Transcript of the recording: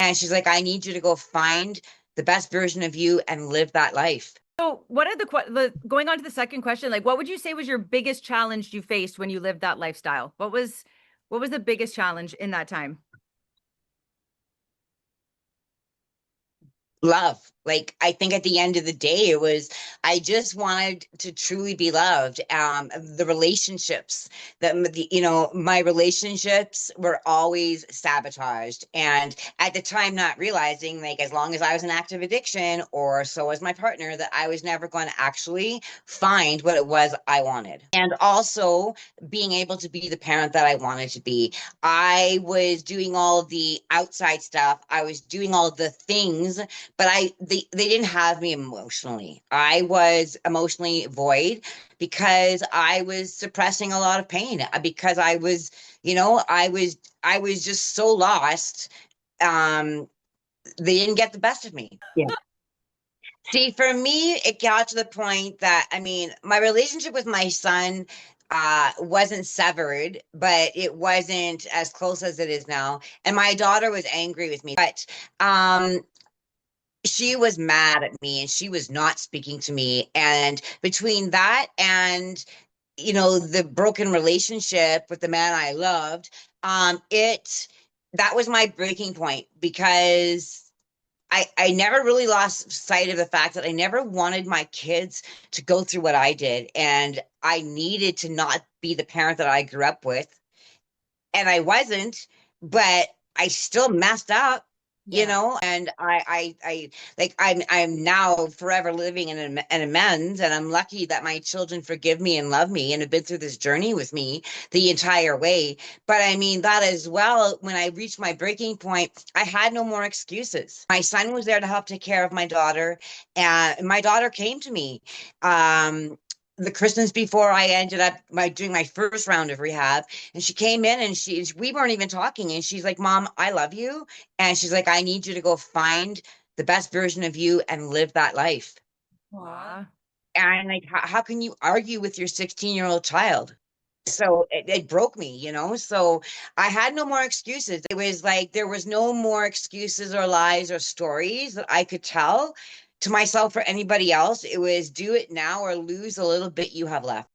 And she's like, I need you to go find the best version of you and live that life. So, what are the going on to the second question? Like, what would you say was your biggest challenge you faced when you lived that lifestyle? What was the biggest challenge in that time? Love. Like, I think at the end of the day, it was, I just wanted to truly be loved. The relationships my relationships were always sabotaged. And at the time, not realizing, like, as long as I was in active addiction, or so was my partner, that I was never going to actually find what it was I wanted. And also being able to be the parent that I wanted to be. I was doing all the outside stuff. I was doing all the things, but they didn't have me emotionally. I was emotionally void because I was suppressing a lot of pain, because I was just so lost. Um, they didn't get the best of me. Yeah. See, for me, it got to the point that, I mean, my relationship with my son wasn't severed, but it wasn't as close as it is now. And my daughter was angry with me, but um she was mad at me and she was not speaking to me. And between that and the broken relationship with the man I loved, it that was my breaking point, because I never really lost sight of the fact that I never wanted my kids to go through what I did. And I needed to not be the parent that I grew up with. And I wasn't, but I still messed up, Yeah. and I'm now forever living in an amends, and I'm lucky that my children forgive me and love me and have been through this journey with me the entire way. But I mean, that as well, when I reached my breaking point, I had no more excuses. My son was there to help take care of my daughter, and my daughter came to me. Um, the Christmas before I ended up doing my first round of rehab, and she came in and we weren't even talking. And she's like, Mom, I love you. And she's like, I need you to go find the best version of you and live that life. Aw. And like, how can you argue with your 16-year-old child? So it broke me, So I had no more excuses. It was like there was no more excuses or lies or stories that I could tell to myself or anybody else. It was do it now or lose a little bit you have left.